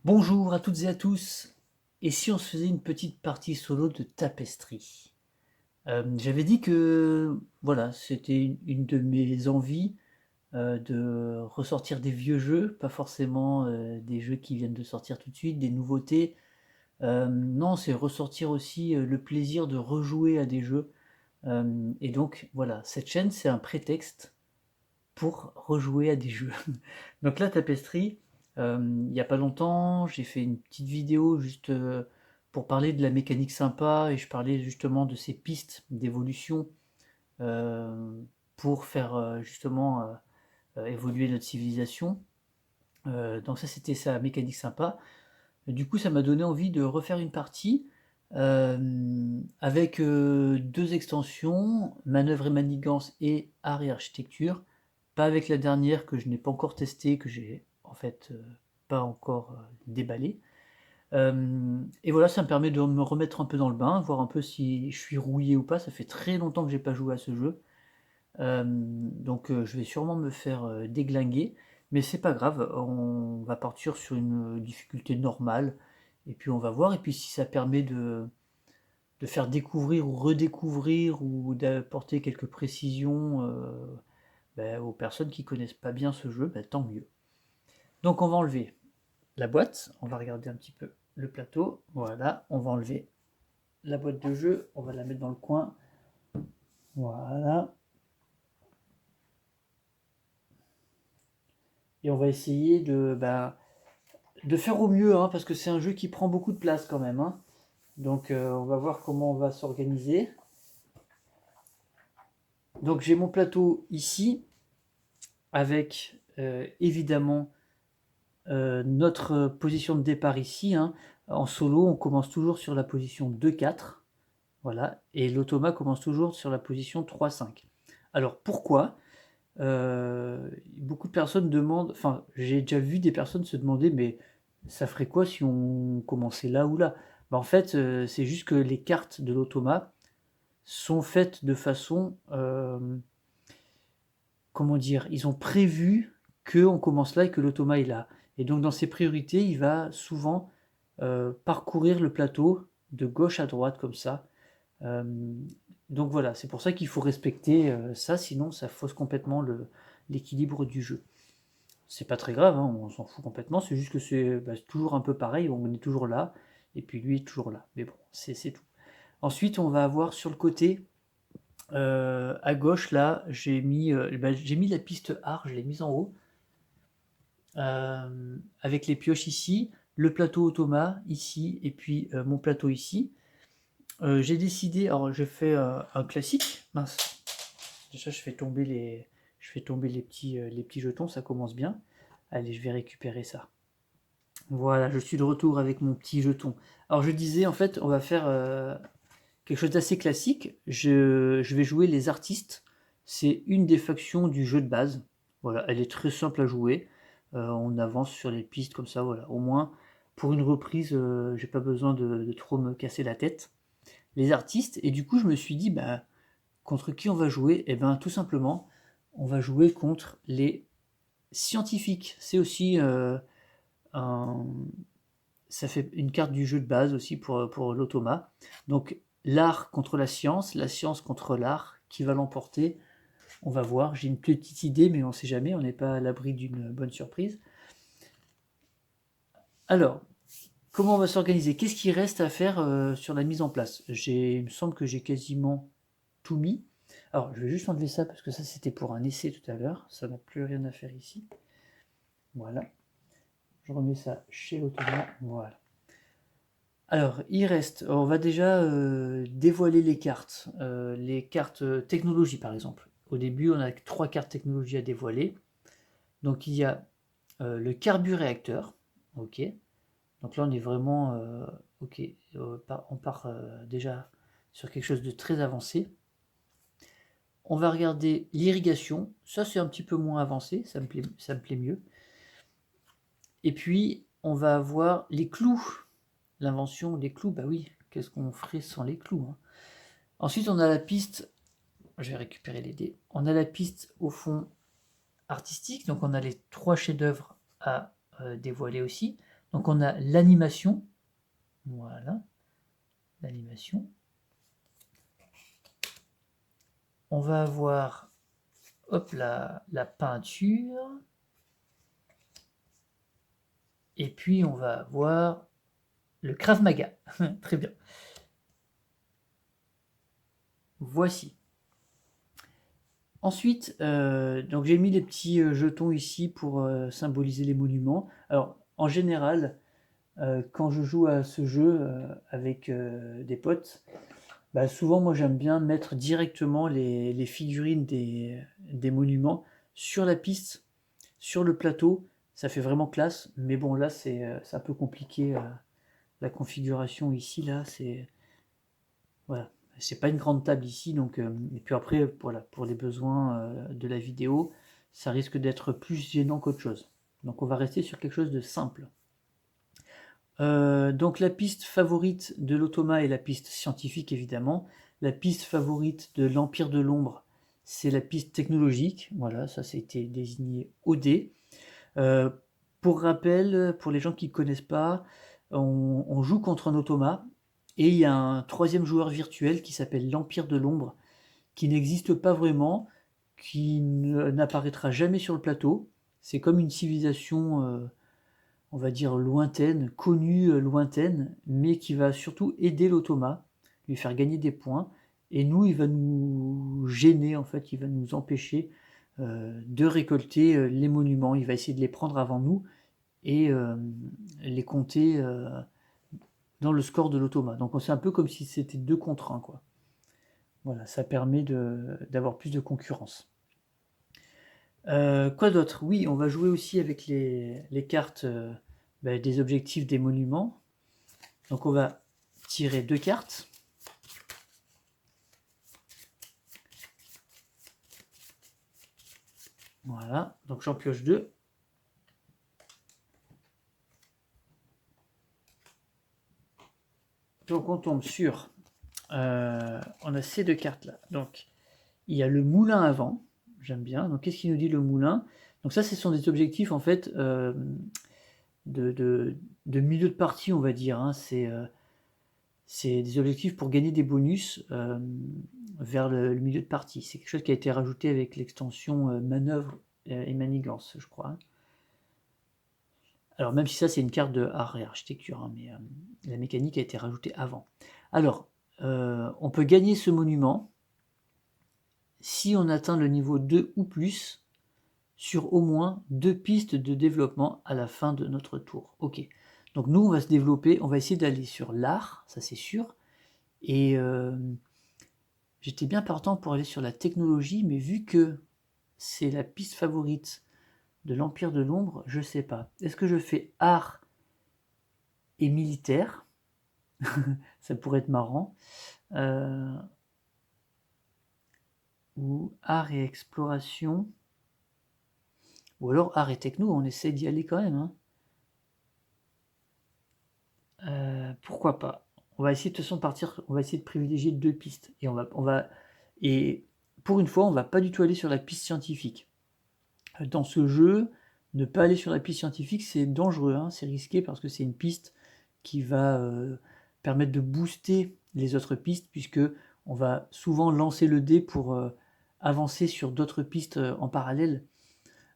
Bonjour à toutes et à tous. Et si on se faisait une petite partie solo de Tapestry? J'avais dit que voilà, c'était une de mes envies de ressortir des vieux jeux, pas forcément des jeux qui viennent de sortir tout de suite, des nouveautés. Non, c'est ressortir aussi le plaisir de rejouer à des jeux. Et donc voilà, cette chaîne, c'est un prétexte pour rejouer à des jeux. Donc là, Tapestry, il y a pas longtemps, j'ai fait une petite vidéo juste pour parler de la mécanique sympa et je parlais justement de ces pistes d'évolution euh, pour faire justement évoluer notre civilisation. Donc ça, c'était sa mécanique sympa. Du coup, ça m'a donné envie de refaire une partie avec deux extensions, manœuvre et manigance et art et architecture. Pas avec la dernière que je n'ai pas encore testée, que j'ai en fait pas encore déballée. Et voilà, ça me permet de me remettre un peu dans le bain, voir un peu si je suis rouillé ou pas. Ça fait très longtemps que j'ai pas joué à ce jeu. Donc je vais sûrement me faire déglinguer, mais c'est pas grave, on va partir sur une difficulté normale, et puis on va voir, et puis si ça permet de faire découvrir ou redécouvrir ou d'apporter quelques précisions aux personnes qui connaissent pas bien ce jeu, tant mieux. Donc on va enlever la boîte, on va regarder un petit peu le plateau, voilà, on va enlever la boîte de jeu, on va la mettre dans le coin, voilà, et on va essayer de faire au mieux, hein, parce que c'est un jeu qui prend beaucoup de place quand même, hein. Donc on va voir comment on va s'organiser. Donc j'ai mon plateau ici, avec évidemment notre position de départ ici, hein. En solo, on commence toujours sur la position 2-4. Voilà, et l'automa commence toujours sur la position 3-5. Alors pourquoi beaucoup de personnes demandent, enfin j'ai déjà vu des personnes se demander, mais ça ferait quoi si on commençait là ou là? En fait, c'est juste que les cartes de l'automa sont faites de façon, comment dire, ils ont prévu qu'on commence là et que l'automa est là. Et donc dans ses priorités, il va souvent parcourir le plateau de gauche à droite comme ça. Euh, donc voilà, c'est pour ça qu'il faut respecter ça, sinon ça fausse complètement l'équilibre du jeu. C'est pas très grave, hein, on s'en fout complètement, c'est juste que c'est toujours un peu pareil, on est toujours là, et puis lui est toujours là. Mais bon, c'est tout. Ensuite, on va avoir sur le côté, à gauche, là, j'ai mis la piste art, je l'ai mise en haut, avec les pioches ici, le plateau automa ici, et puis mon plateau ici. J'ai décidé, alors j'ai fait un classique, mince, déjà je fais tomber les petits jetons, ça commence bien. Allez, je vais récupérer ça. Voilà, je suis de retour avec mon petit jeton. Alors je disais, en fait, on va faire quelque chose d'assez classique. Je vais jouer les artistes. C'est une des factions du jeu de base. Voilà, elle est très simple à jouer. On avance sur les pistes comme ça, voilà. Au moins, pour une reprise, j'ai pas besoin de trop me casser la tête. Les artistes, et du coup, je me suis dit, bah, contre qui on va jouer? Eh ben, tout simplement, on va jouer contre les scientifiques. C'est aussi un, ça fait une carte du jeu de base aussi pour l'automa. Donc l'art contre la science contre l'art, qui va l'emporter? On va voir, j'ai une petite idée, mais on ne sait jamais, on n'est pas à l'abri d'une bonne surprise. Alors, comment on va s'organiser? Qu'est-ce qui reste à faire sur la mise en place? Il me semble que j'ai quasiment tout mis. Alors, je vais juste enlever ça parce que ça c'était pour un essai tout à l'heure, ça n'a plus rien à faire ici. Voilà, je remets ça chez l'automa, voilà. Alors, il reste, on va déjà dévoiler les cartes technologie par exemple. Au début, on a trois cartes technologie à dévoiler. Donc, il y a le carburéacteur, ok. Donc là, on est vraiment, ok, on part déjà sur quelque chose de très avancé. On va regarder l'irrigation, ça c'est un petit peu moins avancé, ça me plaît mieux. Et puis, on va avoir les clous, l'invention des clous, bah oui, qu'est-ce qu'on ferait sans les clous, hein? Ensuite, on a la piste, je vais récupérer les dés. On a la piste au fond artistique, donc on a les trois chefs-d'œuvre à dévoiler aussi. Donc on a l'animation, voilà, l'animation. On va avoir, hop, la peinture. Et puis on va avoir le Krav Maga. Très bien. Voici. Ensuite, donc j'ai mis les petits jetons ici pour symboliser les monuments. Alors, en général, quand je joue à ce jeu avec des potes, bah, souvent moi j'aime bien mettre directement les figurines des monuments sur la piste, sur le plateau. Ça fait vraiment classe, mais bon là c'est un peu compliqué la configuration ici, là, c'est voilà, c'est pas une grande table ici, donc et puis après, voilà, pour les besoins de la vidéo, ça risque d'être plus gênant qu'autre chose. Donc on va rester sur quelque chose de simple. Donc la piste favorite de l'Automa est la piste scientifique, évidemment. La piste favorite de l'Empire de l'Ombre, c'est la piste technologique. Voilà, ça a été désigné OD. Pour rappel, pour les gens qui ne connaissent pas, on joue contre un Automa et il y a un troisième joueur virtuel qui s'appelle l'Empire de l'Ombre, qui n'existe pas vraiment, qui n'apparaîtra jamais sur le plateau. C'est comme une civilisation, on va dire, lointaine, connue, lointaine, mais qui va surtout aider l'Automa, lui faire gagner des points. Et nous, il va nous gêner, en fait, il va nous empêcher de récolter les monuments. Il va essayer de les prendre avant nous et les compter dans le score de l'Automa. Donc c'est un peu comme si c'était 2 contre 1, quoi. Voilà, ça permet d'avoir plus de concurrence. Quoi d'autre? Oui, on va jouer aussi avec les cartes des objectifs des monuments. Donc on va tirer 2 cartes. Voilà, donc j'en pioche 2. Donc on tombe sur... on a ces 2 cartes là. Donc il y a le moulin à vent. J'aime bien. Donc qu'est-ce qu'il nous dit le moulin? Donc ça, ce sont des objectifs en fait de milieu de partie, on va dire. Hein. C'est des objectifs pour gagner des bonus vers le milieu de partie. C'est quelque chose qui a été rajouté avec l'extension manœuvre et manigance, je crois. Alors même si ça c'est une carte de art et architecture, hein, mais la mécanique a été rajoutée avant. Alors, on peut gagner ce monument si on atteint le niveau 2 ou plus sur au moins 2 pistes de développement à la fin de notre tour. Ok, donc nous on va se développer, on va essayer d'aller sur l'art, ça c'est sûr, et j'étais bien partant pour aller sur la technologie, mais vu que c'est la piste favorite de l'Empire de l'Ombre, je sais pas. Est-ce que je fais art et militaire? Ça pourrait être marrant. Ou art et exploration. Ou alors art et techno, on essaie d'y aller quand même. Hein. Pourquoi pas? On va essayer de toute façon partir, on va essayer de privilégier 2 pistes. Et pour une fois, on va pas du tout aller sur la piste scientifique. Dans ce jeu, ne pas aller sur la piste scientifique, c'est dangereux, hein, c'est risqué parce que c'est une piste qui va permettre de booster les autres pistes, puisque on va souvent lancer le dé pour avancer sur d'autres pistes en parallèle.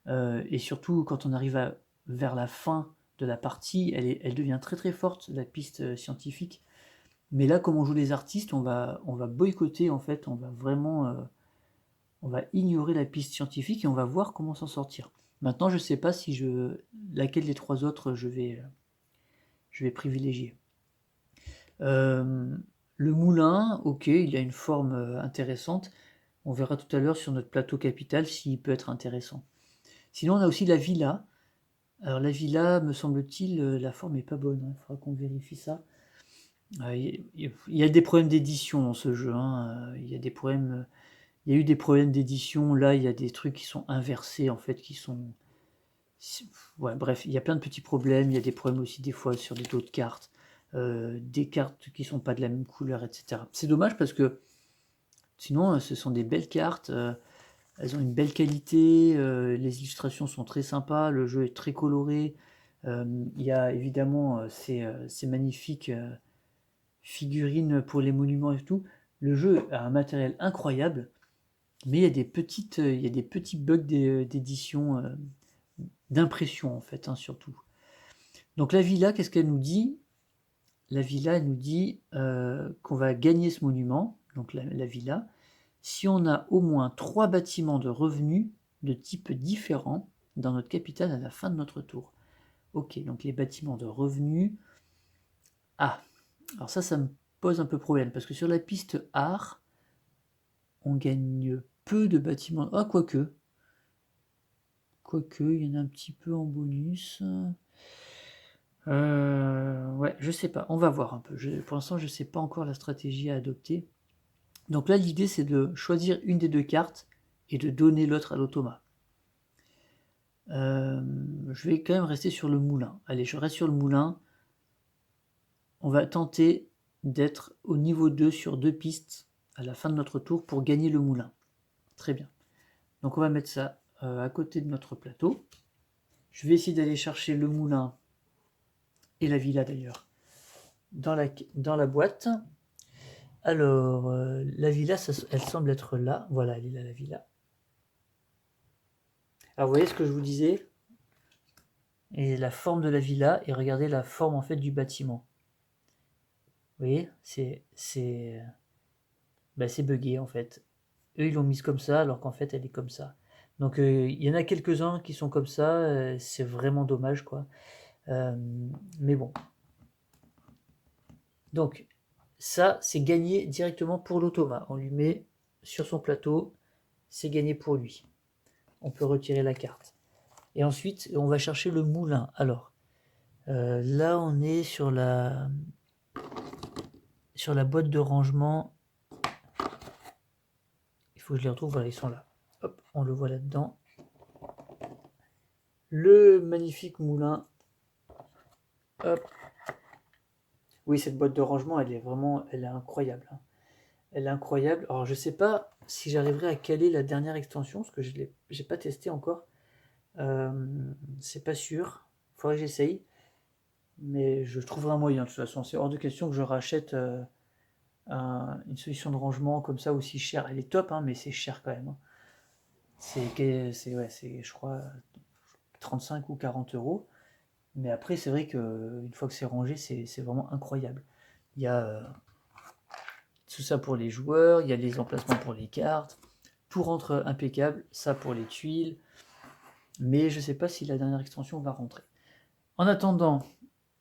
Et surtout, quand on arrive vers la fin de la partie, elle devient très très forte, la piste scientifique. Mais là, comme on joue les artistes, on va boycotter, en fait, on va vraiment... on va ignorer la piste scientifique et on va voir comment s'en sortir. Maintenant, je ne sais pas si laquelle des 3 autres je vais privilégier. Le moulin, ok, il a une forme intéressante. On verra tout à l'heure sur notre plateau capital s'il peut être intéressant. Sinon, on a aussi la villa. Alors la villa, me semble-t-il, la forme n'est pas bonne. Il faudra qu'on vérifie ça. Il y a des problèmes d'édition dans ce jeu. Hein. Il y a des problèmes... Il y a eu des problèmes d'édition, là il y a des trucs qui sont inversés en fait, qui sont... Ouais, bref, il y a plein de petits problèmes, il y a des problèmes aussi des fois sur des dos de cartes, des cartes qui sont pas de la même couleur, etc. C'est dommage parce que sinon ce sont des belles cartes, elles ont une belle qualité, les illustrations sont très sympas, le jeu est très coloré, Il y a évidemment ces magnifiques figurines pour les monuments et tout. Le jeu a un matériel incroyable, mais il y a des petits bugs d'édition, d'impression en fait, hein, surtout. Donc la villa, qu'est-ce qu'elle nous dit? La villa, elle nous dit qu'on va gagner ce monument, donc la villa, si on a au moins 3 bâtiments de revenus de type différent dans notre capitale à la fin de notre tour. Ok, donc les bâtiments de revenus. Ah, alors ça me pose un peu problème, parce que sur la piste art, on gagne peu de bâtiments. Ah, quoique. Quoique, il y en a un petit peu en bonus. Ouais, je sais pas, on va voir un peu. Pour l'instant, je sais pas encore la stratégie à adopter. Donc là, l'idée, c'est de choisir une des 2 cartes et de donner l'autre à l'automa. Je vais quand même rester sur le moulin. Allez, je reste sur le moulin. On va tenter d'être au niveau 2 sur 2 pistes à la fin de notre tour pour gagner le moulin. Très bien. Donc on va mettre ça à côté de notre plateau. Je vais essayer d'aller chercher le moulin et la villa d'ailleurs dans la boîte. Alors, la villa, elle semble être là. Voilà, elle est là, la villa. Alors, vous voyez ce que je vous disais? Et la forme de la villa, et regardez la forme en fait du bâtiment. Vous voyez, c'est buggé en fait. Eux, ils l'ont mise comme ça, alors qu'en fait, elle est comme ça. Donc, il y en a quelques-uns qui sont comme ça. C'est vraiment dommage, quoi. Mais bon. Donc, ça, c'est gagné directement pour l'automa. On lui met sur son plateau, c'est gagné pour lui. On peut retirer la carte. Et ensuite, on va chercher le moulin. Alors, là, on est sur la boîte de rangement. Il faut que je les retrouve. Voilà, ils sont là. Hop, on le voit là-dedans. Le magnifique moulin. Hop. Oui, cette boîte de rangement, elle est incroyable. Hein. Elle est incroyable. Alors, je sais pas si j'arriverai à caler la dernière extension, parce que j'ai pas testé encore. C'est pas sûr. Faudrait que j'essaye. Mais je trouverai un moyen, de toute façon. C'est hors de question que je rachète une solution de rangement comme ça aussi chère. Elle est top, hein, mais c'est cher quand même. Hein. C'est, je crois, 35 ou 40 euros. Mais après, c'est vrai qu'une fois que c'est rangé, c'est vraiment incroyable. Il y a tout ça pour les joueurs, il y a les emplacements pour les cartes. Tout rentre impeccable. Ça pour les tuiles. Mais je ne sais pas si la dernière extension va rentrer. En attendant,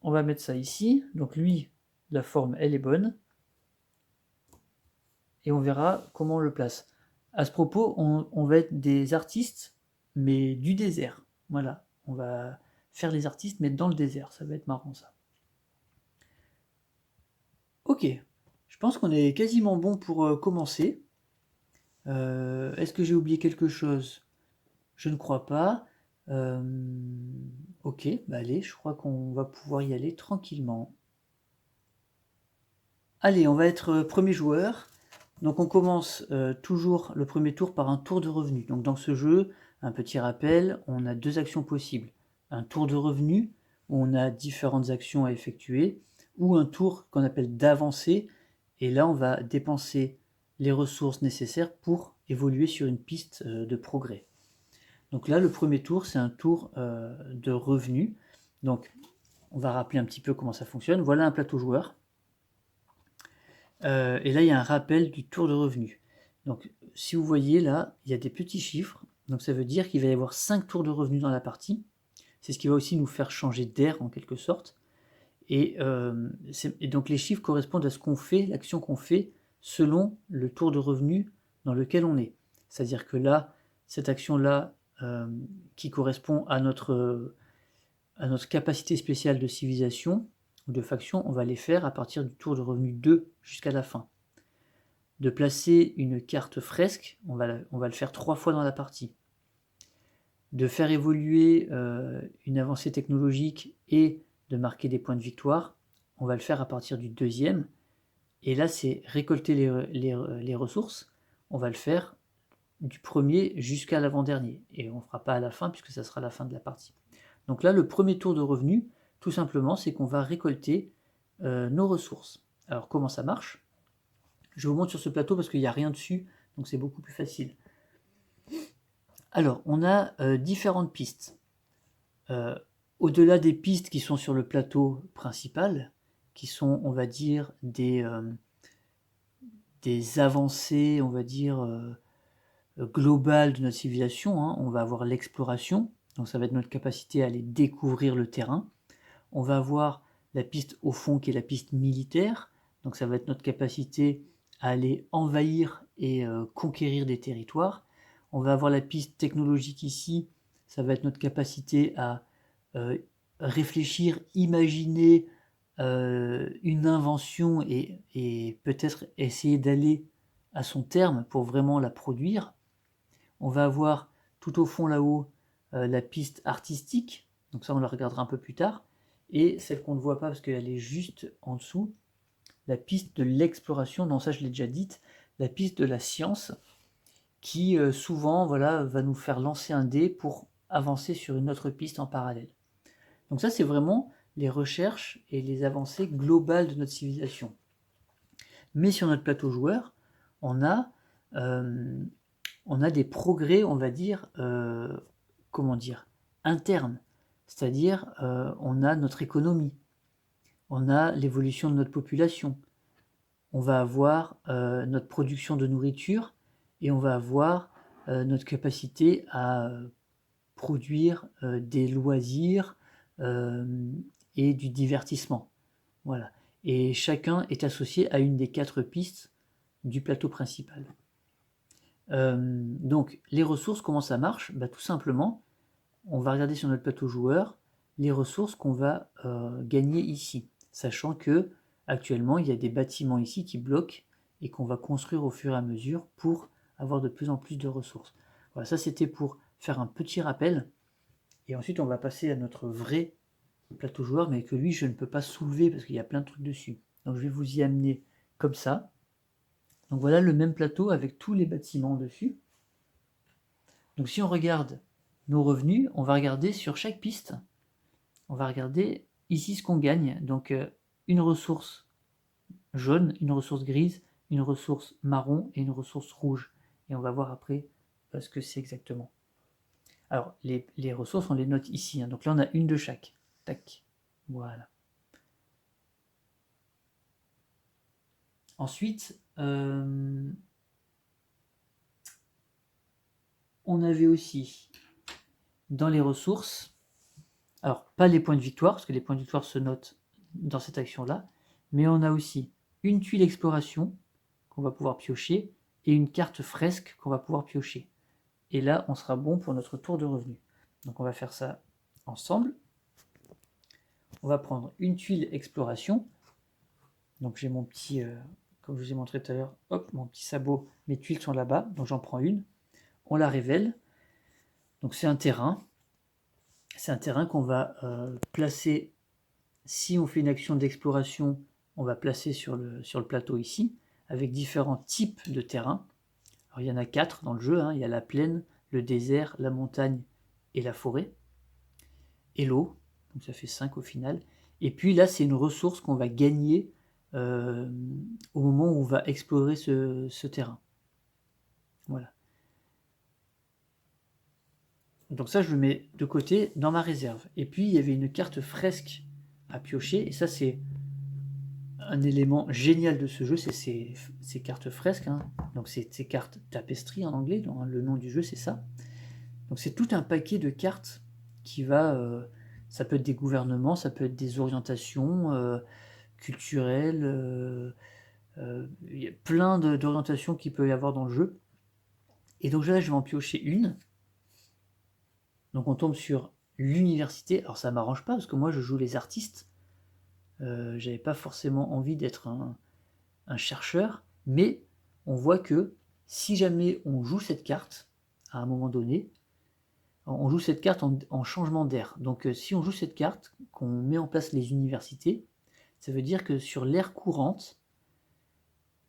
on va mettre ça ici. Donc lui, la forme, elle est bonne. Et on verra comment on le place. À ce propos, on va être des artistes, mais du désert. Voilà, on va faire les artistes, mais dans le désert. Ça va être marrant, ça. Ok, je pense qu'on est quasiment bon pour commencer. Est-ce que j'ai oublié quelque chose? Je ne crois pas. Euh, ok, bah allez, je crois qu'on va pouvoir y aller tranquillement. Allez, on va être premier joueur. Donc on commence toujours le premier tour par un tour de revenu. Donc dans ce jeu, un petit rappel, on a 2 actions possibles. Un tour de revenu, où on a différentes actions à effectuer, ou un tour qu'on appelle d'avancée, et là on va dépenser les ressources nécessaires pour évoluer sur une piste de progrès. Donc là, le premier tour, c'est un tour de revenu. Donc on va rappeler un petit peu comment ça fonctionne. Voilà un plateau joueur. Et là, il y a un rappel du tour de revenu. Donc, si vous voyez là, il y a des petits chiffres. Donc, ça veut dire qu'il va y avoir 5 tours de revenu dans la partie. C'est ce qui va aussi nous faire changer d'air en quelque sorte. Et donc, les chiffres correspondent à ce qu'on fait, l'action qu'on fait, selon le tour de revenu dans lequel on est. C'est-à-dire que là, cette action-là, qui correspond à notre capacité spéciale de civilisation, ou de faction, on va les faire à partir du tour de revenu 2 jusqu'à la fin. De placer une carte fresque, on va le faire 3 fois dans la partie. De faire évoluer une avancée technologique et de marquer des points de victoire, on va le faire à partir du deuxième. Et là, c'est récolter les ressources, on va le faire du premier jusqu'à l'avant-dernier. Et on ne fera pas à la fin, puisque ça sera la fin de la partie. Donc là, le premier tour de revenu, tout simplement, c'est qu'on va récolter nos ressources. Alors comment ça marche? Je vous montre sur ce plateau parce qu'il n'y a rien dessus, donc c'est beaucoup plus facile. Alors, on a différentes pistes. Au-delà des pistes qui sont sur le plateau principal, qui sont, on va dire, des avancées, on va dire, globales de notre civilisation, hein. On va avoir l'exploration, donc ça va être notre capacité à aller découvrir le terrain. On va avoir la piste au fond qui est la piste militaire, donc ça va être notre capacité à aller envahir et conquérir des territoires. On va avoir la piste technologique ici, ça va être notre capacité à réfléchir, imaginer une invention et peut-être essayer d'aller à son terme pour vraiment la produire. On va avoir tout au fond là-haut la piste artistique, donc ça on la regardera un peu plus tard, et celle qu'on ne voit pas parce qu'elle est juste en dessous, la piste de l'exploration, non ça je l'ai déjà dite, la piste de la science, qui souvent voilà, va nous faire lancer un dé pour avancer sur une autre piste en parallèle. Donc ça c'est vraiment les recherches et les avancées globales de notre civilisation. Mais sur notre plateau joueur, on a des progrès, on va dire, comment dire, internes. C'est-à-dire, on a notre économie, on a l'évolution de notre population, on va avoir notre production de nourriture et on va avoir notre capacité à produire des loisirs et du divertissement. Voilà. Et chacun est associé à une des 4 pistes du plateau principal. Donc, les ressources, comment ça marche? Bah, tout simplement, on va regarder sur notre plateau joueur les ressources qu'on va gagner ici, sachant que actuellement il y a des bâtiments ici qui bloquent et qu'on va construire au fur et à mesure pour avoir de plus en plus de ressources. Voilà, ça c'était pour faire un petit rappel. Et ensuite on va passer à notre vrai plateau joueur, mais que lui je ne peux pas soulever parce qu'il y a plein de trucs dessus. Donc je vais vous y amener comme ça. Donc voilà le même plateau avec tous les bâtiments dessus. Donc si on regarde nos revenus, on va regarder sur chaque piste, on va regarder ici ce qu'on gagne. Donc une ressource jaune, une ressource grise, une ressource marron et une ressource rouge. Et on va voir après ce que c'est exactement. Alors les ressources, on les note ici, hein. Donc là on a une de chaque. Tac. Voilà. Ensuite, on avait aussi dans les ressources, alors pas les points de victoire, parce que les points de victoire se notent dans cette action-là, mais on a aussi une tuile exploration qu'on va pouvoir piocher et une carte fresque qu'on va pouvoir piocher. Et là, on sera bon pour notre tour de revenu. Donc on va faire ça ensemble. On va prendre une tuile exploration. Donc j'ai mon petit, comme je vous ai montré tout à l'heure, hop, mon petit sabot, mes tuiles sont là-bas, donc j'en prends une. On la révèle. Donc c'est un terrain. C'est un terrain qu'on va placer, si on fait une action d'exploration, on va placer sur le plateau ici, avec différents types de terrains. Alors il y en a 4 dans le jeu, hein. Il y a la plaine, le désert, la montagne et la forêt. Et l'eau, donc ça fait 5 au final. Et puis là, c'est une ressource qu'on va gagner au moment où on va explorer ce terrain. Voilà. Donc ça, je le mets de côté dans ma réserve. Et puis, il y avait une carte fresque à piocher. Et ça, c'est un élément génial de ce jeu, c'est ces cartes fresques. Hein. Donc c'est ces cartes tapestry en anglais. Donc, le nom du jeu, c'est ça. Donc c'est tout un paquet de cartes qui va... ça peut être des gouvernements, ça peut être des orientations culturelles. Il y a plein d'orientations qu'il peut y avoir dans le jeu. Et donc là, je vais en piocher une. Donc on tombe sur l'université. Alors ça m'arrange pas parce que moi je joue les artistes. J'avais pas forcément envie d'être un chercheur, mais on voit que si jamais on joue cette carte à un moment donné, on joue cette carte en changement d'air. Donc si on joue cette carte, qu'on met en place les universités, ça veut dire que sur l'ère courante,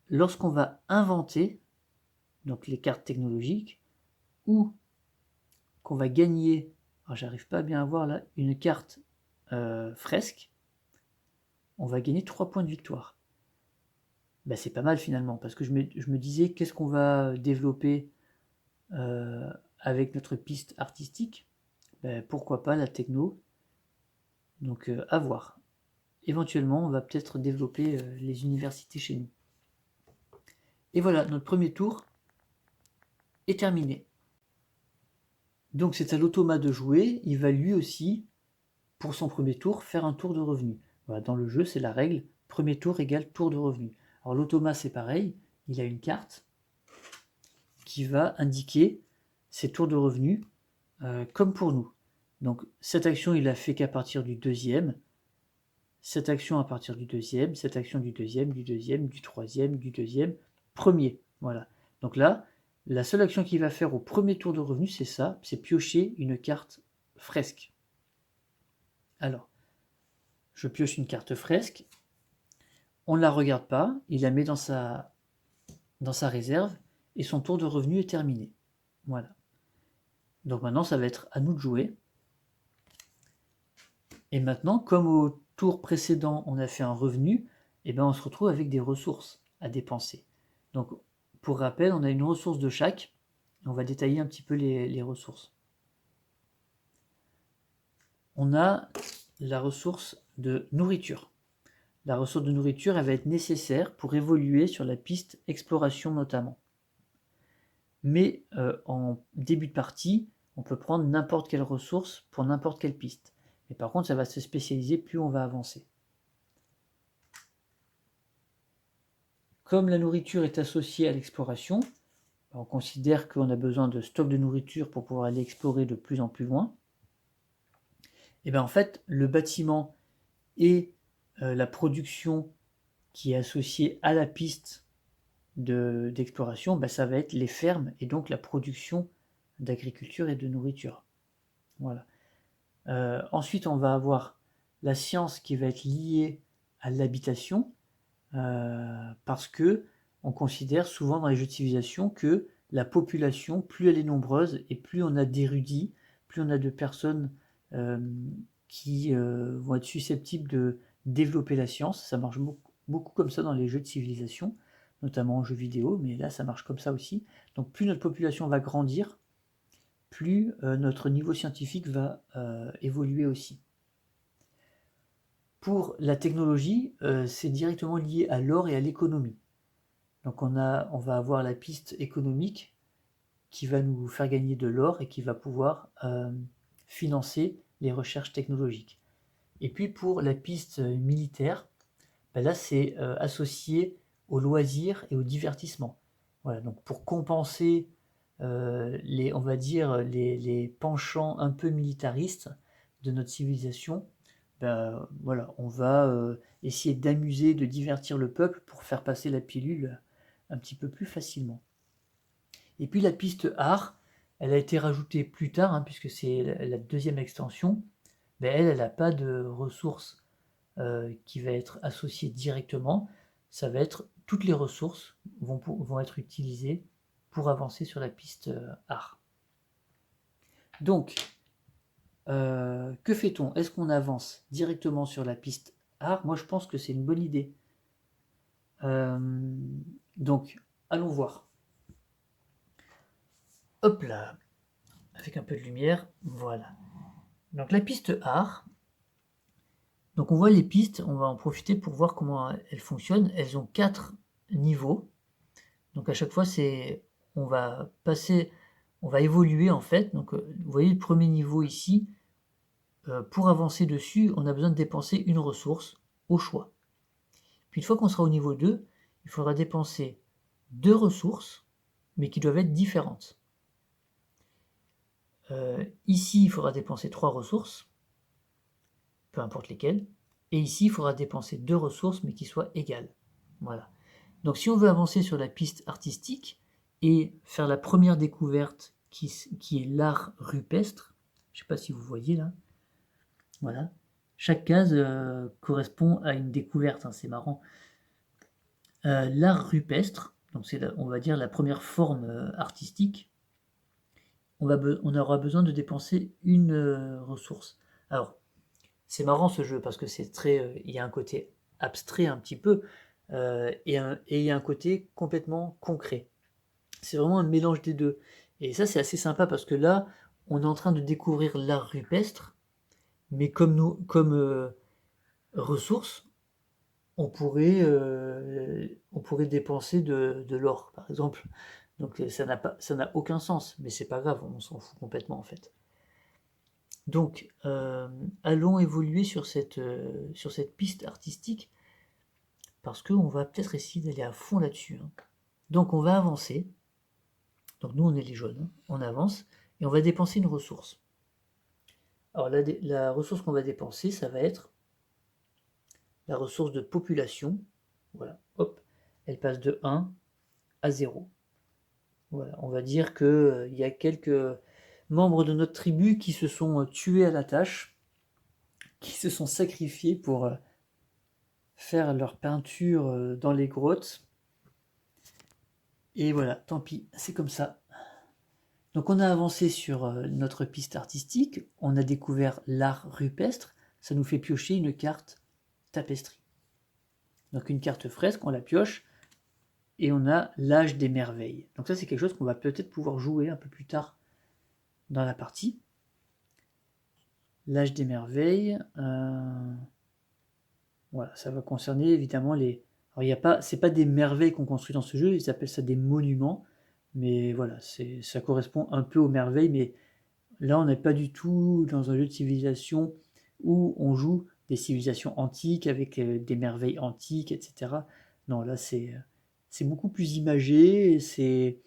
lorsqu'on va inventer donc les cartes technologiques, ou qu'on va gagner Alors j'arrive pas à bien voir là, une carte fresque, on va gagner 3 points de victoire. Ben, c'est pas mal finalement, parce que je me disais, qu'est-ce qu'on va développer avec notre piste artistique? Ben, pourquoi pas la techno? Donc à voir. Éventuellement, on va peut-être développer les universités chez nous. Et voilà, notre premier tour est terminé. Donc c'est à l'automa de jouer, il va lui aussi, pour son premier tour, faire un tour de revenu. Voilà, dans le jeu, c'est la règle, premier tour égale tour de revenu. Alors l'automa, c'est pareil, il a une carte qui va indiquer ses tours de revenu, comme pour nous. Donc cette action, il a fait qu'à partir du deuxième, cette action à partir du deuxième, cette action du deuxième, du troisième, du deuxième, premier. Voilà. Donc là, la seule action qu'il va faire au premier tour de revenu, c'est ça, c'est piocher une carte fresque. Alors, je pioche une carte fresque, on ne la regarde pas, il la met dans sa réserve, et son tour de revenu est terminé. Voilà. Donc maintenant, ça va être à nous de jouer. Et maintenant, comme au tour précédent, on a fait un revenu, et ben on se retrouve avec des ressources à dépenser. Donc, pour rappel, on a une ressource de chaque. On va détailler un petit peu les ressources. On a la ressource de nourriture. La ressource de nourriture, elle va être nécessaire pour évoluer sur la piste exploration notamment. Mais en début de partie, on peut prendre n'importe quelle ressource pour n'importe quelle piste. Mais par contre, ça va se spécialiser plus on va avancer. Comme la nourriture est associée à l'exploration, on considère qu'on a besoin de stocks de nourriture pour pouvoir aller explorer de plus en plus loin. Et bien en fait, le bâtiment et la production qui est associée à la piste d'exploration, ben ça va être les fermes et donc la production d'agriculture et de nourriture. Voilà. Ensuite, on va avoir la science qui va être liée à l'habitation, parce que on considère souvent dans les jeux de civilisation que la population, plus elle est nombreuse et plus on a d'érudits, plus on a de personnes qui vont être susceptibles de développer la science. Ça marche beaucoup comme ça dans les jeux de civilisation, notamment en jeux vidéo, mais là ça marche comme ça aussi. Donc plus notre population va grandir, plus notre niveau scientifique va évoluer aussi. Pour la technologie, c'est directement lié à l'or et à l'économie. Donc on va avoir la piste économique qui va nous faire gagner de l'or et qui va pouvoir financer les recherches technologiques. Et puis pour la piste militaire, ben là c'est associé aux loisirs et au divertissement. Voilà, donc pour compenser on va dire les penchants un peu militaristes de notre civilisation, ben, voilà, on va essayer d'amuser, de divertir le peuple pour faire passer la pilule un petit peu plus facilement. Et puis la piste art, elle a été rajoutée plus tard, hein, puisque c'est la deuxième extension. Ben elle n'a pas de ressources qui va être associée directement. Ça va être toutes les ressources vont être utilisées pour avancer sur la piste art. Donc, que fait-on? Est-ce qu'on avance directement sur la piste art? Moi, je pense que c'est une bonne idée. Donc, allons voir. Hop là, avec un peu de lumière, voilà. Donc la piste art, donc on voit les pistes, on va en profiter pour voir comment elles fonctionnent. Elles ont 4 niveaux. Donc à chaque fois, on va évoluer en fait. Donc vous voyez le premier niveau ici, pour avancer dessus, on a besoin de dépenser une ressource au choix. Puis une fois qu'on sera au niveau 2, il faudra dépenser 2 ressources, mais qui doivent être différentes. Ici, il faudra dépenser 3 ressources, peu importe lesquelles. Et ici, il faudra dépenser 2 ressources, mais qui soient égales. Voilà. Donc si on veut avancer sur la piste artistique et faire la première découverte qui est l'art rupestre, je ne sais pas si vous voyez là, voilà. Chaque case correspond à une découverte, hein, c'est marrant. L'art rupestre, donc c'est on va dire la première forme artistique, on aura besoin de dépenser une ressource. Alors, c'est marrant ce jeu parce que c'est très, il y a un côté abstrait un petit peu et il y a un côté complètement concret. C'est vraiment un mélange des deux. Et ça, c'est assez sympa parce que là, on est en train de découvrir l'art rupestre, mais comme ressource, on pourrait dépenser de l'or, par exemple. Donc ça n'a aucun sens, mais c'est pas grave, on s'en fout complètement en fait. Donc, allons évoluer sur cette piste artistique parce qu'on va peut-être essayer d'aller à fond là-dessus, hein. Donc, on va avancer. Donc, nous, on est les jaunes, hein. On avance et on va dépenser une ressource. Alors, la ressource qu'on va dépenser, ça va être la ressource de population. Voilà, hop, elle passe de 1 à 0. Voilà, on va dire qu'il y a quelques membres de notre tribu qui se sont tués à la tâche, qui se sont sacrifiés pour faire leur peinture dans les grottes. Et voilà, tant pis, c'est comme ça. Donc on a avancé sur notre piste artistique, on a découvert l'art rupestre, ça nous fait piocher une carte tapisserie. Donc une carte fresque, on la pioche, et on a l'âge des merveilles. Donc ça c'est quelque chose qu'on va peut-être pouvoir jouer un peu plus tard dans la partie. L'âge des merveilles, voilà, ça va concerner évidemment les... Alors il y a pas, c'est pas des merveilles qu'on construit dans ce jeu, ils appellent ça des monuments, mais voilà, ça correspond un peu aux merveilles, mais là on n'est pas du tout dans un jeu de civilisation où on joue des civilisations antiques avec des merveilles antiques, etc. Non, là c'est beaucoup plus imagé, et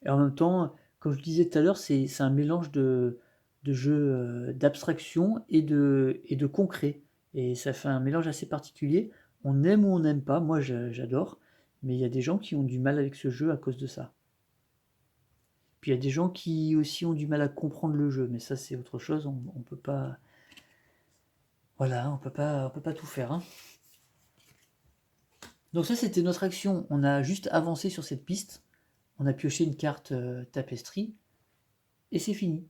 en même temps, comme je disais tout à l'heure, c'est un mélange de jeux d'abstraction et de concret. Et ça fait un mélange assez particulier. On aime ou on n'aime pas, moi j'adore, mais il y a des gens qui ont du mal avec ce jeu à cause de ça. Puis il y a des gens qui aussi ont du mal à comprendre le jeu, mais ça c'est autre chose, on peut pas... Voilà, on peut pas tout faire, hein. Donc ça c'était notre action, on a juste avancé sur cette piste, on a pioché une carte tapisserie, et c'est fini.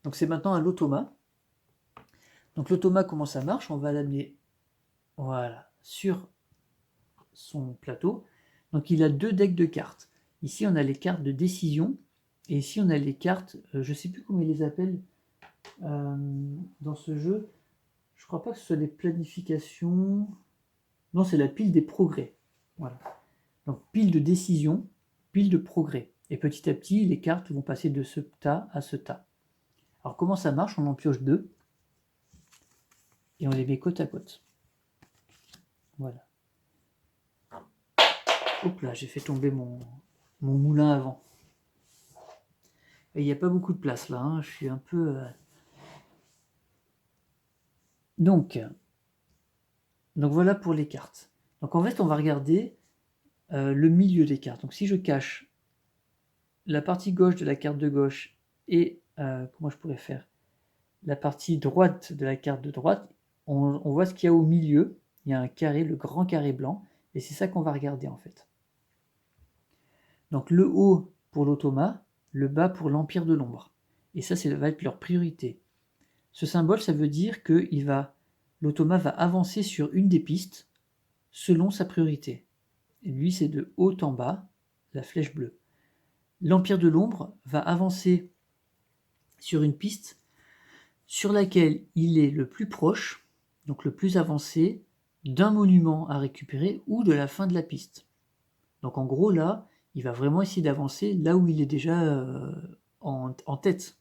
Donc c'est maintenant à l'automa. Donc l'automa, comment ça marche? On va l'amener, voilà, sur son plateau. Donc il a deux decks de cartes. Ici on a les cartes de décision, et ici on a les cartes, je ne sais plus comment ils les appellent dans ce jeu. Je crois pas que ce soit des planifications. Non, c'est la pile des progrès. Voilà. Donc pile de décision, pile de progrès. Et petit à petit, les cartes vont passer de ce tas à ce tas. Alors comment ça marche? On en pioche deux et on les met côte à côte. Voilà. Hop là, j'ai fait tomber mon moulin à vent. Et il n'y a pas beaucoup de place là, hein. Je suis un peu... Donc voilà pour les cartes. Donc en fait, on va regarder le milieu des cartes. Donc si je cache la partie gauche de la carte de gauche et, comment je pourrais faire, la partie droite de la carte de droite, on voit ce qu'il y a au milieu. Il y a un carré, le grand carré blanc, et c'est ça qu'on va regarder en fait. Donc le haut pour l'automa, le bas pour l'empire de l'ombre. Et ça va être leur priorité. Ce symbole, ça veut dire que l'automa va avancer sur une des pistes selon sa priorité. Et lui, c'est de haut en bas, la flèche bleue. L'empire de l'ombre va avancer sur une piste sur laquelle il est le plus proche, donc le plus avancé, d'un monument à récupérer ou de la fin de la piste. Donc en gros là, il va vraiment essayer d'avancer là où il est déjà en tête.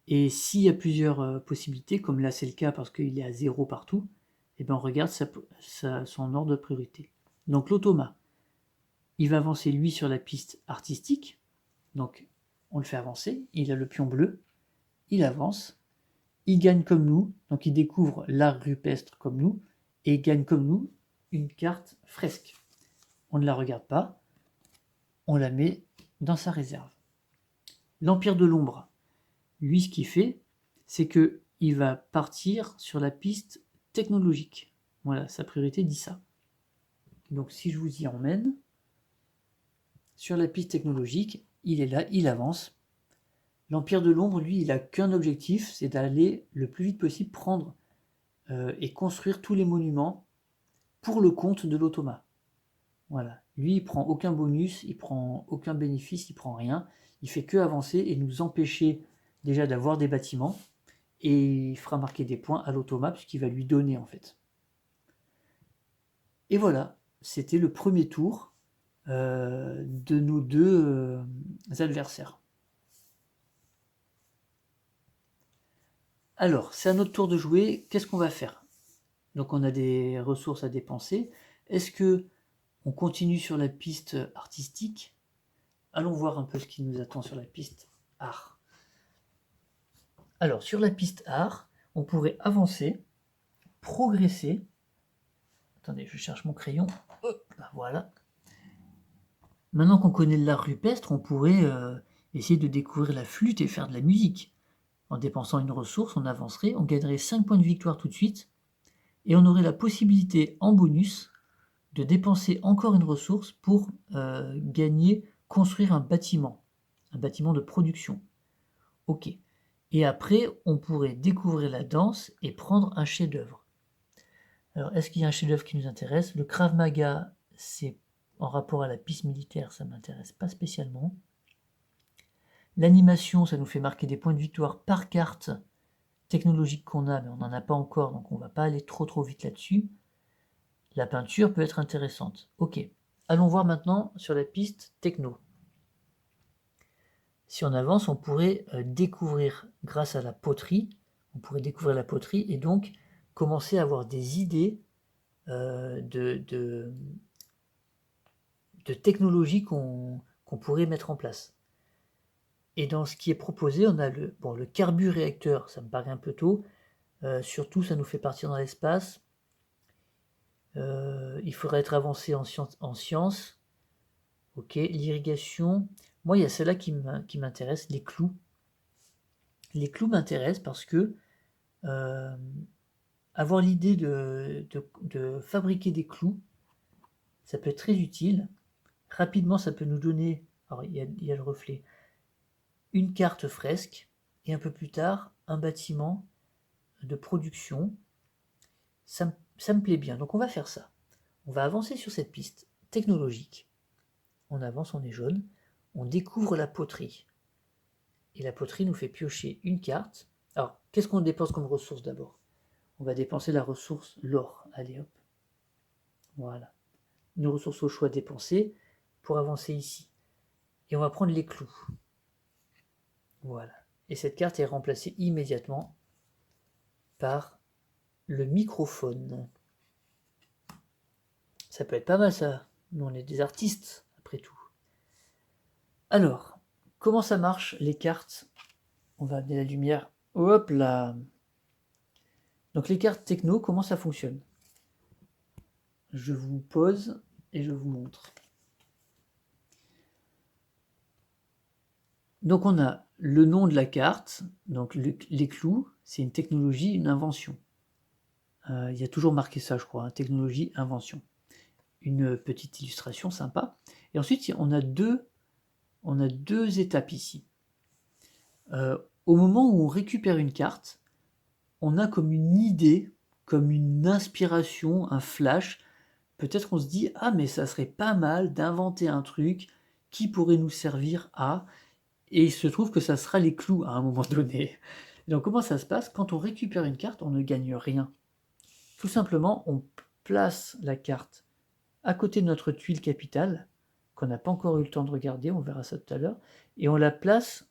Et s'il y a plusieurs possibilités, comme là c'est le cas parce qu'il est à 0 partout, et bien on regarde son ordre de priorité. Donc l'automa, il va avancer lui sur la piste artistique, donc on le fait avancer, il a le pion bleu, il avance, il gagne comme nous, donc il découvre l'art rupestre comme nous, et il gagne comme nous une carte fresque. On ne la regarde pas, on la met dans sa réserve. L'Empire de l'Ombre, lui ce qu'il fait, c'est qu'il va partir sur la piste technologique. Voilà, sa priorité dit ça. Donc si je vous y emmène, sur la piste technologique, il est là, il avance, L'Empire de l'Ombre, lui, il a qu'un objectif, c'est d'aller le plus vite possible prendre et construire tous les monuments pour le compte de l'Automa. Voilà. Lui, il prend aucun bonus, il prend aucun bénéfice, il prend rien. Il fait que avancer et nous empêcher déjà d'avoir des bâtiments. Et il fera marquer des points à l'Automa puisqu'il va lui donner en fait. Et voilà, c'était le premier tour de nos deux adversaires. Alors, c'est à notre tour de jouer. Qu'est-ce qu'on va faire? Donc on a des ressources à dépenser. Est-ce que on continue sur la piste artistique? Allons voir un peu ce qui nous attend sur la piste art. Alors, sur la piste art, on pourrait avancer, progresser. Attendez, je cherche mon crayon. Hop, voilà. Maintenant qu'on connaît l'art rupestre, on pourrait essayer de découvrir la flûte et faire de la musique. En dépensant une ressource, on avancerait, on gagnerait 5 points de victoire tout de suite, et on aurait la possibilité, en bonus, de dépenser encore une ressource pour construire un bâtiment de production. Ok. Et après, on pourrait découvrir la danse et prendre un chef-d'œuvre. Alors, est-ce qu'il y a un chef-d'œuvre qui nous intéresse? Le Krav Maga, c'est en rapport à la piste militaire, ça ne m'intéresse pas spécialement. L'animation, ça nous fait marquer des points de victoire par carte technologique qu'on a, mais on n'en a pas encore, donc on ne va pas aller trop vite là-dessus. La peinture peut être intéressante. Ok. Allons voir maintenant sur la piste techno. Si on avance, on pourrait découvrir, grâce à la poterie, on pourrait découvrir la poterie et donc commencer à avoir des idées de technologies qu'on pourrait mettre en place. Et dans ce qui est proposé, on a le carburéacteur, ça me paraît un peu tôt, surtout ça nous fait partir dans l'espace. Il faudrait être avancé en sciences. Ok, l'irrigation. Moi, il y a celle-là qui m'intéresse, les clous. Les clous m'intéressent parce que avoir l'idée de fabriquer des clous, ça peut être très utile. Rapidement, ça peut nous donner, alors il y a le reflet, une carte fresque, et un peu plus tard, un bâtiment de production. Ça me plaît bien, donc on va faire ça. On va avancer sur cette piste technologique. On avance, on est jaune, on découvre la poterie. Et la poterie nous fait piocher une carte. Alors, qu'est-ce qu'on dépense comme ressource d'abord? On va dépenser la ressource l'or. Allez hop. Voilà. Une ressource au choix dépensée pour avancer ici. Et on va prendre les clous. Voilà. Et cette carte est remplacée immédiatement par le microphone. Ça peut être pas mal ça. Nous on est des artistes, après tout. Alors, comment ça marche les cartes? On va amener la lumière. Hop là. Donc les cartes techno, comment ça fonctionne? Je vous pose et je vous montre. Donc on a le nom de la carte, donc les clous, c'est une technologie, une invention. Il y a toujours marqué ça, je crois, hein, technologie, invention. Une petite illustration sympa. Et ensuite, on a deux étapes ici. Au moment où on récupère une carte, on a comme une idée, comme une inspiration, un flash. Peut-être on se dit, ah mais ça serait pas mal d'inventer un truc qui pourrait nous servir à... Et il se trouve que ça sera les clous à un moment donné. Donc comment ça se passe? Quand on récupère une carte, on ne gagne rien. Tout simplement, on place la carte à côté de notre tuile capitale, qu'on n'a pas encore eu le temps de regarder, on verra ça tout à l'heure, et on la place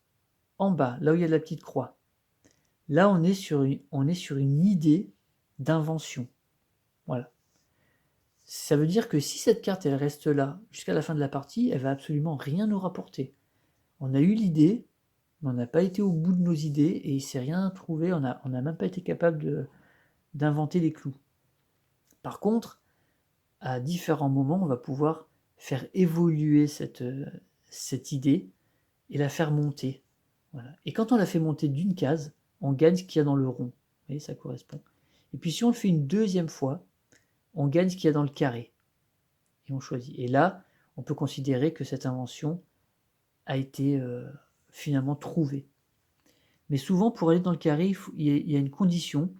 en bas, là où il y a la petite croix. Là, on est sur une idée d'invention. Voilà. Ça veut dire que si cette carte, elle reste là jusqu'à la fin de la partie, elle va absolument rien nous rapporter. On a eu l'idée, mais on n'a pas été au bout de nos idées, et il ne s'est rien trouvé, on n'a même pas été capable d'inventer les clous. Par contre, à différents moments, on va pouvoir faire évoluer cette idée et la faire monter. Voilà. Et quand on la fait monter d'une case, on gagne ce qu'il y a dans le rond. Vous voyez, ça correspond. Et puis si on le fait une deuxième fois, on gagne ce qu'il y a dans le carré. Et on choisit. Et là, on peut considérer que cette invention a été finalement trouvée. Mais souvent, pour aller dans le carré, il y a une condition.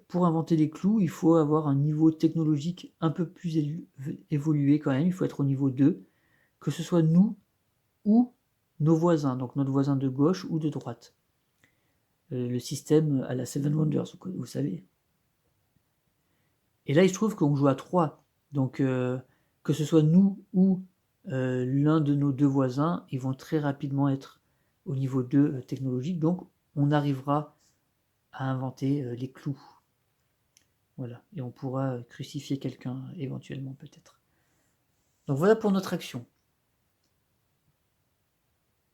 Pour inventer des clous, il faut avoir un niveau technologique un peu plus évolué quand même. Il faut être au niveau 2, que ce soit nous ou nos voisins, donc notre voisin de gauche ou de droite. Le système à la Seven Wonders, vous savez. Et là, il se trouve qu'on joue à 3. Donc, que ce soit nous ou l'un de nos deux voisins, ils vont très rapidement être au niveau 2 technologique. Donc, on arrivera à inventer les clous. Voilà. Et on pourra crucifier quelqu'un éventuellement, peut-être. Donc, voilà pour notre action.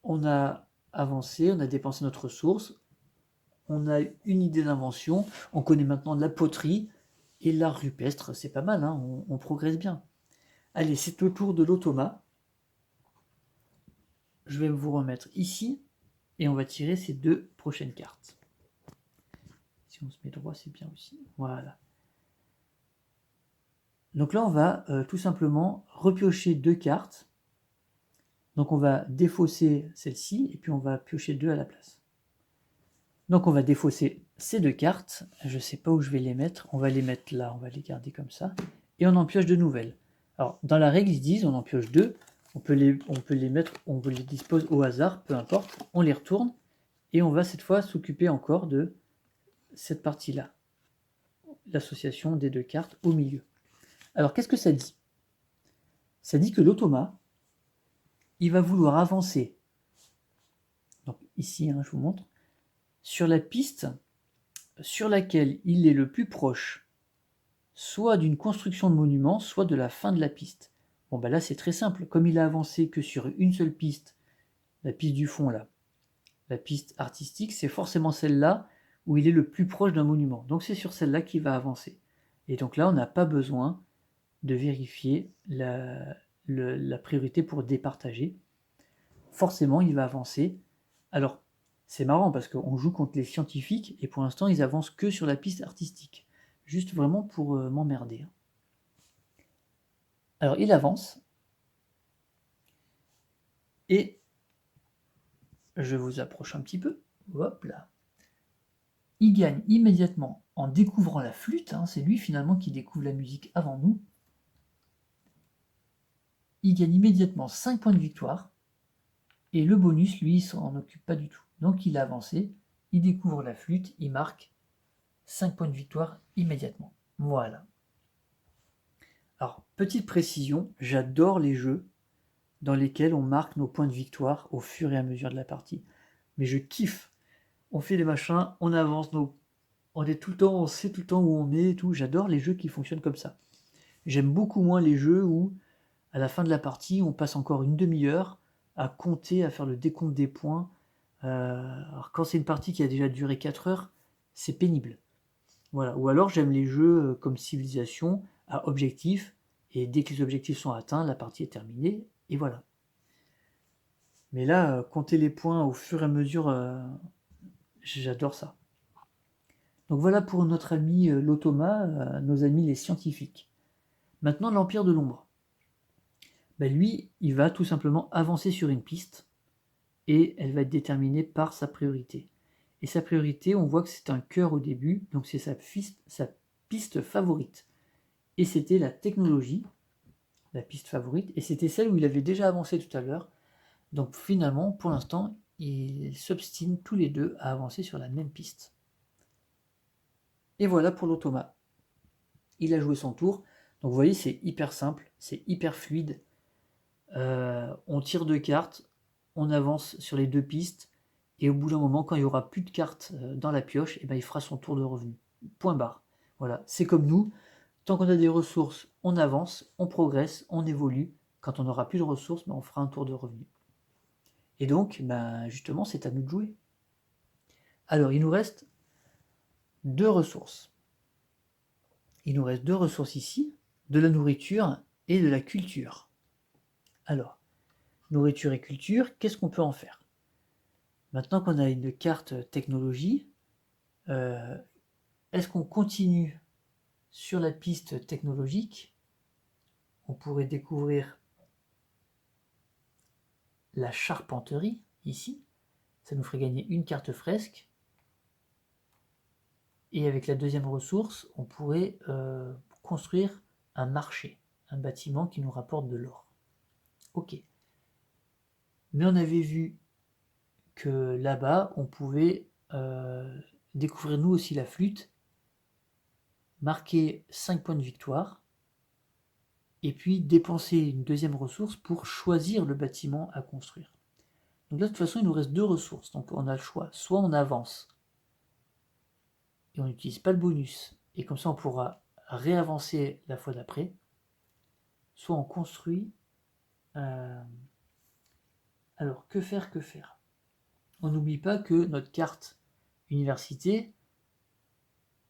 On a avancé, on a dépensé notre ressource, on a une idée d'invention, on connaît maintenant de la poterie et l'art rupestre, c'est pas mal, hein, on progresse bien. Allez, c'est au tour de l'automa. Je vais vous remettre ici et on va tirer ces 2 prochaines cartes. Si on se met droit, c'est bien aussi. Voilà. Donc là, on va tout simplement repiocher 2 cartes. Donc on va défausser celle-ci et puis on va piocher 2 à la place. Donc on va défausser ces 2 cartes. Je ne sais pas où je vais les mettre. On va les mettre là, on va les garder comme ça. Et on en pioche de nouvelles. Alors dans la règle, ils disent on en pioche 2. On peut les mettre, on les dispose au hasard, peu importe. On les retourne et on va cette fois s'occuper encore de cette partie-là. L'association des 2 cartes au milieu. Alors qu'est-ce que ça dit? Ça dit que l'automa, il va vouloir avancer. Donc ici, je vous montre. Sur la piste sur laquelle il est le plus proche, soit d'une construction de monument, soit de la fin de la piste. Bon là c'est très simple, comme il a avancé que sur une seule piste, la piste du fond là, la piste artistique, c'est forcément celle-là où il est le plus proche d'un monument. Donc c'est sur celle-là qu'il va avancer. Et donc là on n'a pas besoin de vérifier la priorité pour départager. Forcément il va avancer. Alors c'est marrant parce qu'on joue contre les scientifiques et pour l'instant ils avancent que sur la piste artistique. Juste vraiment pour m'emmerder. Alors il avance. Et je vous approche un petit peu. Hop là. Il gagne immédiatement en découvrant la flûte. C'est lui finalement qui découvre la musique avant nous. Il gagne immédiatement 5 points de victoire. Et le bonus, lui, il s'en occupe pas du tout. Donc il a avancé. Il découvre la flûte. Il marque 5 points de victoire immédiatement. Voilà. Alors, petite précision, j'adore les jeux dans lesquels on marque nos points de victoire au fur et à mesure de la partie. Mais je kiffe. On fait des machins, on avance, on est tout le temps, on sait tout le temps où on est et tout. J'adore les jeux qui fonctionnent comme ça. J'aime beaucoup moins les jeux où, à la fin de la partie, on passe encore une demi-heure à compter, à faire le décompte des points. Alors quand c'est une partie qui a déjà duré 4 heures, c'est pénible. Voilà. Ou alors j'aime les jeux comme Civilization à objectif, et dès que les objectifs sont atteints, la partie est terminée, et voilà. Mais là, compter les points au fur et à mesure, j'adore ça. Donc voilà pour notre ami l'automa, nos amis les scientifiques. Maintenant, l'Empire de l'Ombre. Lui, il va tout simplement avancer sur une piste, et elle va être déterminée par sa priorité. Et sa priorité, on voit que c'est un cœur au début, donc c'est sa piste favorite. Et c'était la technologie, la piste favorite, et c'était celle où il avait déjà avancé tout à l'heure. Donc finalement, pour l'instant, ils s'obstinent tous les deux à avancer sur la même piste. Et voilà pour l'automa. Il a joué son tour. Donc vous voyez, c'est hyper simple, c'est hyper fluide. On tire 2 cartes, on avance sur les 2 pistes, et au bout d'un moment, quand il n'y aura plus de cartes dans la pioche, il fera son tour de revenu. Point barre. Voilà, c'est comme nous. Tant qu'on a des ressources, on avance, on progresse, on évolue. Quand on n'aura plus de ressources, on fera un tour de revenu. Et donc, justement, c'est à nous de jouer. Alors, il nous reste 2 ressources. Il nous reste 2 ressources ici, de la nourriture et de la culture. Alors, nourriture et culture, qu'est-ce qu'on peut en faire? Maintenant qu'on a une carte technologie, est-ce qu'on continue sur la piste technologique? On pourrait découvrir la charpenterie, ici. ça nous ferait gagner une carte fresque. Et avec la deuxième ressource, on pourrait construire un marché, un bâtiment qui nous rapporte de l'or. Ok. Mais on avait vu que là-bas, on pouvait découvrir nous aussi la flûte, marquer 5 points de victoire, et puis dépenser une deuxième ressource pour choisir le bâtiment à construire. Donc là, de toute façon, il nous reste 2 ressources, donc on a le choix. Soit on avance, et on n'utilise pas le bonus, et comme ça on pourra réavancer la fois d'après, soit on construit. Alors, que faire, que faire? On n'oublie pas que notre carte université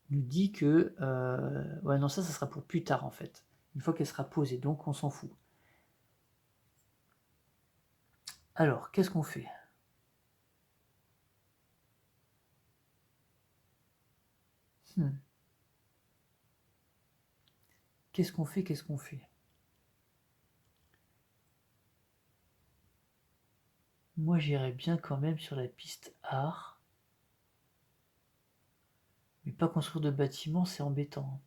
nous dit que... ouais, non, ça sera pour plus tard, en fait. Une fois qu'elle sera posée, donc on s'en fout. Alors, qu'est-ce qu'on fait? Qu'est-ce qu'on fait? Qu'est-ce qu'on fait? Moi, j'irais bien quand même sur la piste art. Mais pas construire de bâtiment, c'est embêtant.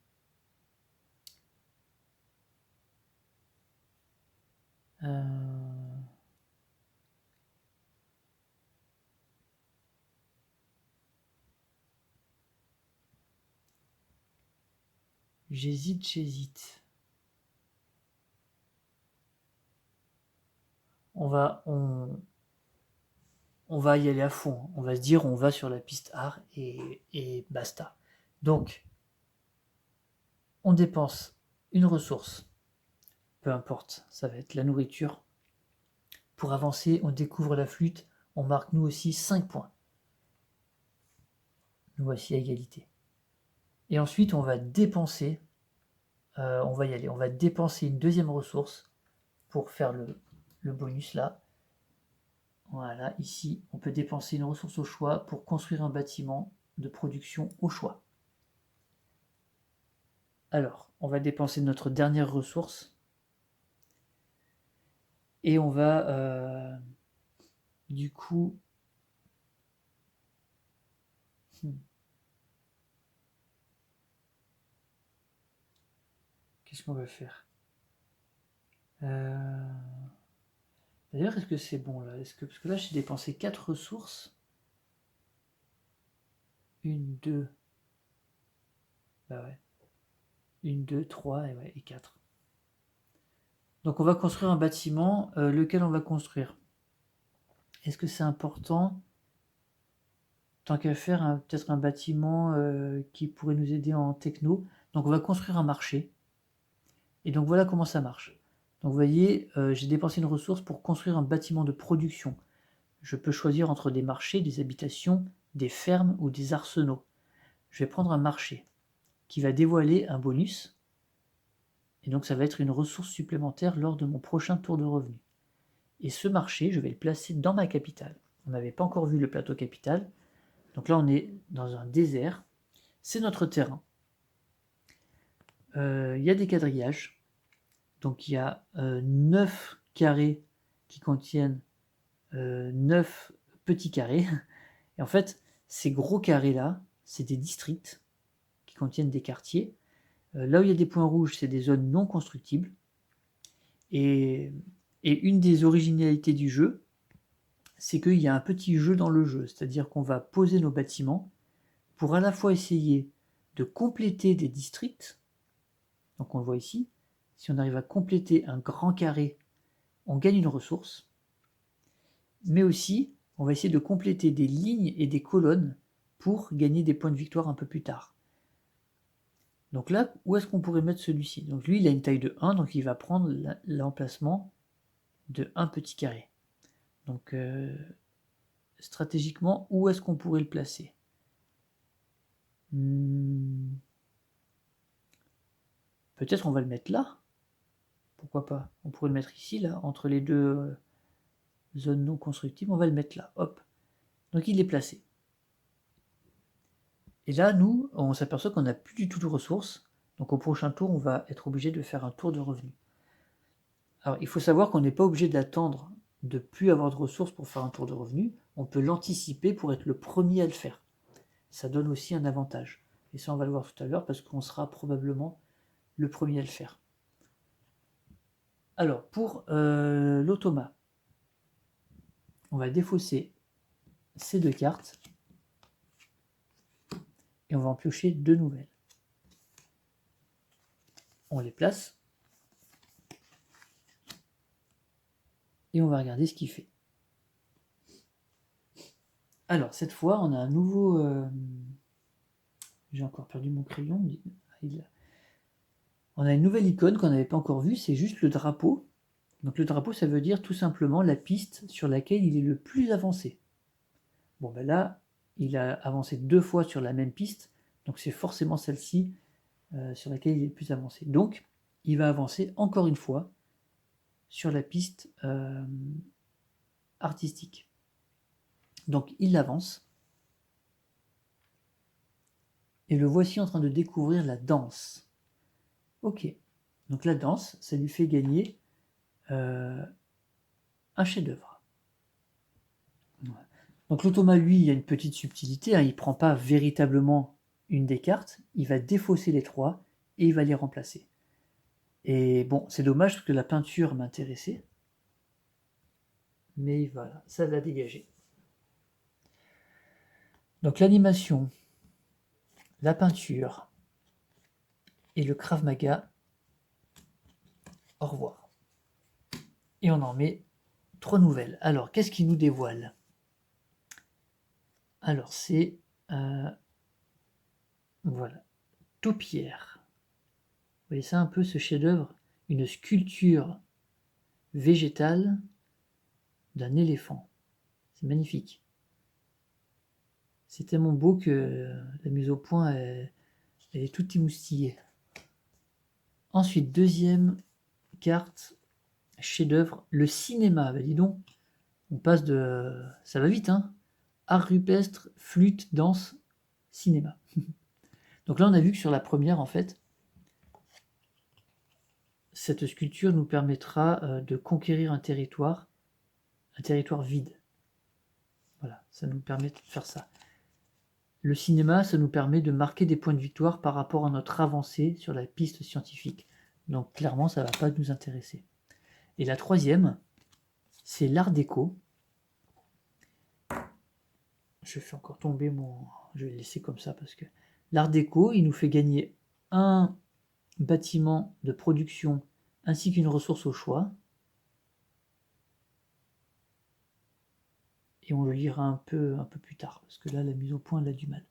J'hésite. On va y aller à fond. On va se dire, on va sur la piste art et basta. Donc, on dépense une ressource, peu importe, ça va être la nourriture. Pour avancer, on découvre la flûte, on marque nous aussi 5 points. Nous voici à égalité. Et ensuite, on va dépenser, on va y aller, on va dépenser une deuxième ressource pour faire le bonus là. Voilà, ici, on peut dépenser une ressource au choix pour construire un bâtiment de production au choix. Alors, on va dépenser notre dernière ressource. Et on va, du coup... Qu'est-ce qu'on va faire? D'ailleurs, est-ce que c'est bon là? Parce que là, j'ai dépensé 4 ressources. 1, 2. Bah ouais. 1, 2, 3 et 4. Donc on va construire un bâtiment. Lequel on va construire? Est-ce que c'est important? Tant qu'à faire, peut-être un bâtiment qui pourrait nous aider en techno. Donc on va construire un marché. Et donc voilà comment ça marche. Donc vous voyez, j'ai dépensé une ressource pour construire un bâtiment de production. Je peux choisir entre des marchés, des habitations, des fermes ou des arsenaux. Je vais prendre un marché qui va dévoiler un bonus. Et donc ça va être une ressource supplémentaire lors de mon prochain tour de revenu. Et ce marché, je vais le placer dans ma capitale. On n'avait pas encore vu le plateau capital. Donc là, on est dans un désert. C'est notre terrain. Il y a des quadrillages. Donc il y a 9 carrés qui contiennent 9 petits carrés. Et en fait, ces gros carrés-là, c'est des districts qui contiennent des quartiers. Là où il y a des points rouges, c'est des zones non constructibles. Et une des originalités du jeu, c'est qu'il y a un petit jeu dans le jeu. C'est-à-dire qu'on va poser nos bâtiments pour à la fois essayer de compléter des districts. Donc on le voit ici. Si on arrive à compléter un grand carré, on gagne une ressource. Mais aussi, on va essayer de compléter des lignes et des colonnes pour gagner des points de victoire un peu plus tard. Donc là, où est-ce qu'on pourrait mettre celui-ci? Donc lui, il a une taille de 1, donc il va prendre l'emplacement de un petit carré. Donc stratégiquement, où est-ce qu'on pourrait le placer? Peut-être on va le mettre là. Pourquoi pas? On pourrait le mettre ici, là, entre les deux zones non constructibles. On va le mettre là, hop. Donc il est placé. Et là, nous, on s'aperçoit qu'on n'a plus du tout de ressources. Donc au prochain tour, on va être obligé de faire un tour de revenu. Alors il faut savoir qu'on n'est pas obligé d'attendre de plus avoir de ressources pour faire un tour de revenu, on peut l'anticiper pour être le premier à le faire. Ça donne aussi un avantage. Et ça, on va le voir tout à l'heure parce qu'on sera probablement le premier à le faire. Alors, pour l'automa, on va défausser ces 2 cartes et on va en piocher 2 nouvelles. On les place et on va regarder ce qu'il fait. Alors, cette fois, on a un nouveau... J'ai encore perdu mon crayon. On a une nouvelle icône qu'on n'avait pas encore vue, c'est juste le drapeau. Donc le drapeau, ça veut dire tout simplement la piste sur laquelle il est le plus avancé. Bon, ben là, il a avancé 2 fois sur la même piste, donc c'est forcément celle-ci sur laquelle il est le plus avancé. Donc, il va avancer encore une fois sur la piste artistique. Donc, il avance. Et le voici en train de découvrir la danse. Ok. Donc la danse, ça lui fait gagner un chef-d'œuvre. Voilà. Donc l'automa, lui, il y a une petite subtilité. Hein, il ne prend pas véritablement une des cartes. Il va défausser les 3 et il va les remplacer. Et bon, c'est dommage parce que la peinture m'intéressait. Mais voilà, ça l'a dégagé. Donc l'animation, la peinture et le Krav Maga, au revoir. Et on en met 3 nouvelles. Alors, qu'est-ce qui nous dévoile? Alors, c'est... voilà. Taupière. Vous voyez ça un peu, ce chef-d'œuvre? Une sculpture végétale d'un éléphant. C'est magnifique. C'est tellement beau que la mise au point, elle est toute émoustillée. Ensuite, deuxième carte, chef-d'œuvre, le cinéma. Ben dis donc, on passe de... Ça va vite, hein? Art rupestre, flûte, danse, cinéma. Donc là, on a vu que sur la première, en fait, cette sculpture nous permettra de conquérir un territoire vide. Voilà, ça nous permet de faire ça. Le cinéma, ça nous permet de marquer des points de victoire par rapport à notre avancée sur la piste scientifique. Donc clairement, ça ne va pas nous intéresser. Et la troisième, c'est l'art déco. Je fais encore tomber mon... Je vais le laisser comme ça parce que... L'art déco, il nous fait gagner un bâtiment de production ainsi qu'une ressource au choix. Et on le lira un peu plus tard, parce que là, la mise au point, elle a du mal.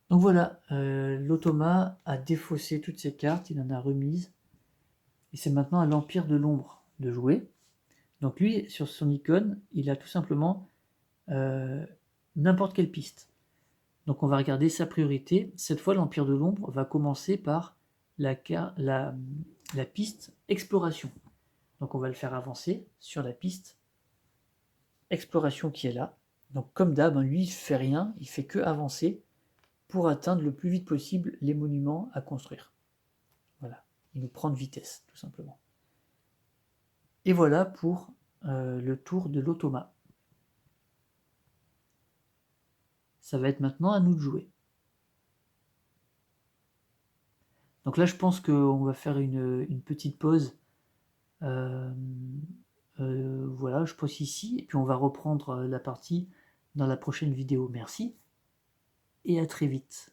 Donc voilà, l'automa a défaussé toutes ses cartes, il en a remises. Et c'est maintenant à l'Empire de l'Ombre de jouer. Donc lui, sur son icône, il a tout simplement n'importe quelle piste. Donc on va regarder sa priorité. Cette fois, l'Empire de l'Ombre va commencer par la piste exploration. Donc on va le faire avancer sur la piste exploration qui est là. Donc comme d'hab, lui, il ne fait rien, il fait que avancer pour atteindre le plus vite possible les monuments à construire. Voilà, il nous prend de vitesse, tout simplement. Et voilà pour le tour de l'automa. Ça va être maintenant à nous de jouer. Donc là, je pense qu'on va faire une petite pause. Voilà, je pose ici, et puis on va reprendre la partie dans la prochaine vidéo. Merci, et à très vite.